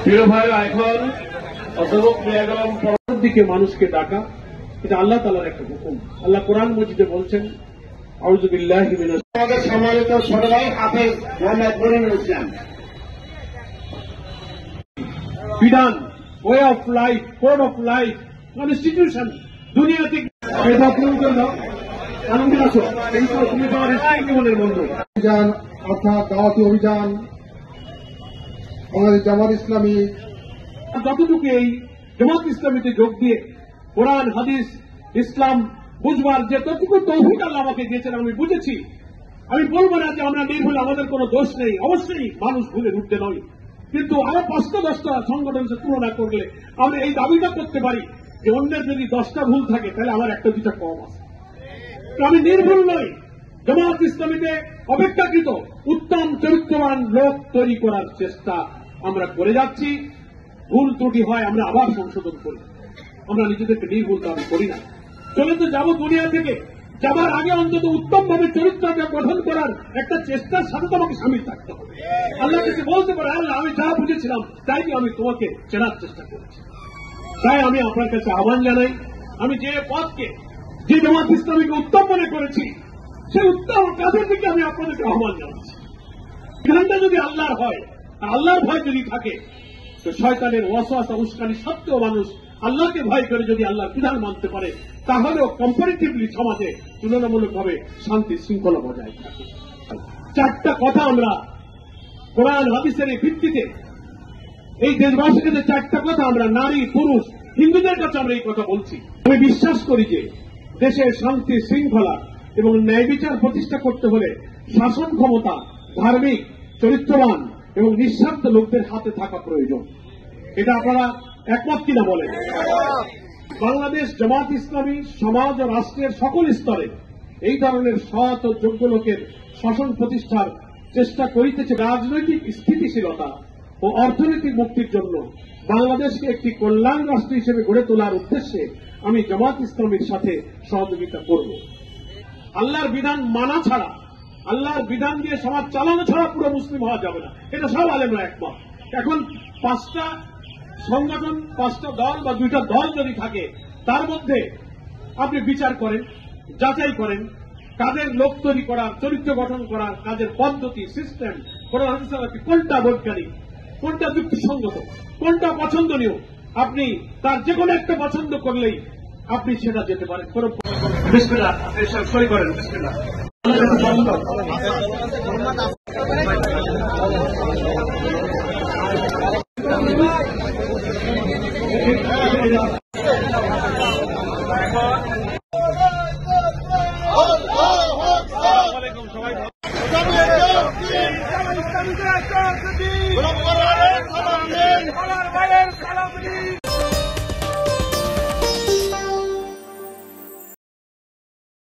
প্রিয় ভাই, এখন পরের দিকে মানুষকে ডাকা, এটা আল্লাহ তাআলার একটা হুকুম। আল্লাহ কোরআন মজিদে বলছেন, আউযু বিল্লাহি মিনাশ আমাদের সম্মানিত ছোট ভাই হাফেজ মোহাম্মদ মনিরুল ইসলাম। বিধান, way of life, code of life, constitution দুনিয়াতে এটা প্রয়োজন দাও। আনন্দিত আছো, এই তো তুমি তোমার জীবনের বন্ধু। অভিযান অর্থাৎ দাওয়াতি অভিযান বাংলাদেশ জামাত ইসলামী যতটুকু এই জামাত ইসলামীতে যোগ দিয়ে কোরআন হাদিস ইসলাম বুঝবার যে ততটুকু তৌফিক আল্লাহ আমাকে দিয়েছেন আমি বুঝেছি। আমি বলবো না যে আমরা নির্ভুল, আমাদের কোনো দোষ নেই, অবশ্যই মানুষ ভুলে উঠতে নয়, কিন্তু আরো 5-10টা সংগঠনের সাথে তুলনা করলে আমরা এই দাবিটা করতে পারি যে অন্যের যদি 10টা ভুল থাকে তাহলে আমার 1-2টা কম আছে। তো আমি নির্ভুল নই। জামাত ইসলামীতে অপেক্ষাকৃত উত্তম চরিত্রবান লোক তৈরি করার চেষ্টা আমরা করে যাচ্ছি। ভুল ত্রুটি হয় আমরা আবার সংশোধন করি, আমরা নিজেদেরকে নির্ভুল দাবি করি না। চলে তো যাবো দুনিয়া থেকে, যাবার আগে অন্তত উত্তমভাবে চরিত্রকে গঠন করার একটা চেষ্টার সাথে তোমাকে সামিল থাকতে হবে। আল্লাহ কাছে বলতে পারে, আল্লাহ আমি যা বুঝেছিলাম তাই কি আমি তোমাকে চেনার চেষ্টা করেছি। তাই আমি আপনার কাছে আহ্বান জানাই, আমি যে পথকে, যে জামাত ইসলামীকে উত্তম মনে করেছি সেই উত্তম কাজের দিকে আমি আপনাদেরকে আহ্বান জানাচ্ছি। বিধানটা যদি আল্লাহর হয় আর আল্লাহর ভয় যদি থাকে, তো শয়তানের ওয়াসওয়াসা উস্কানি সত্ত্বেও মানুষ আল্লাহকে ভয় করে যদি আল্লাহর বিধান মানতে পারে, তাহলেও কম্পারেটিভলি সমাজে তুলনামূলকভাবে শান্তি শৃঙ্খলা বজায় থাকে। 4টা কথা আমরা কোরআন হাদিসের এই ভিত্তিতে এই দেশবাসীর কাছে 4টা কথা আমরা নারী পুরুষ হিন্দুদের কাছে আমরা এই কথা বলছি। আমি বিশ্বাস করি যে দেশের শান্তি শৃঙ্খলা এবং ন্যায় বিচার প্রতিষ্ঠা করতে হলে শাসন ক্ষমতা ধার্মিক, চরিত্রবান এবং নিঃস্বার্থ লোকদের হাতে থাকা প্রয়োজন। এটা আপনারা একমত কিনা বলেন? বাংলাদেশ জামাত ইসলামী সমাজ ও রাষ্ট্রের সকল স্তরে এই ধরনের সৎ ও যোগ্য লোকের শাসন প্রতিষ্ঠার চেষ্টা করিতেছে। রাজনৈতিক স্থিতিশীলতা ও অর্থনৈতিক মুক্তির জন্য বাংলাদেশকে একটি কল্যাণ রাষ্ট্র হিসেবে গড়ে তোলার উদ্দেশ্যে আমি জামাত ইসলামীর সাথে সহযোগিতা করব। আল্লাহর বিধান মানা ছাড়া, আল্লাহর বিধান দিয়ে সমাজ চালানো ছাড়া পুরো মুসলিম হওয়া যাবে না, এটা সব আলেমরা একমত। এখন 5টা সংগঠন, 5টা দল বা 2টা দল যদি থাকে, তার মধ্যে আপনি বিচার করেন, যাচাই করেন কাদের লোক তৈরি করার, চরিত্র গঠন করার কাজের পদ্ধতি, সিস্টেম, কোনটা বৈজ্ঞানিক, কোনটা যুক্তিসঙ্গত, কোনটা পছন্দনীয়, আপনি তার যে কোনো একটা পছন্দ করলেই আপনি সেটা যেতে পারেন। বিসমিল্লাহ, সই করেন, বিসমিল্লাহ।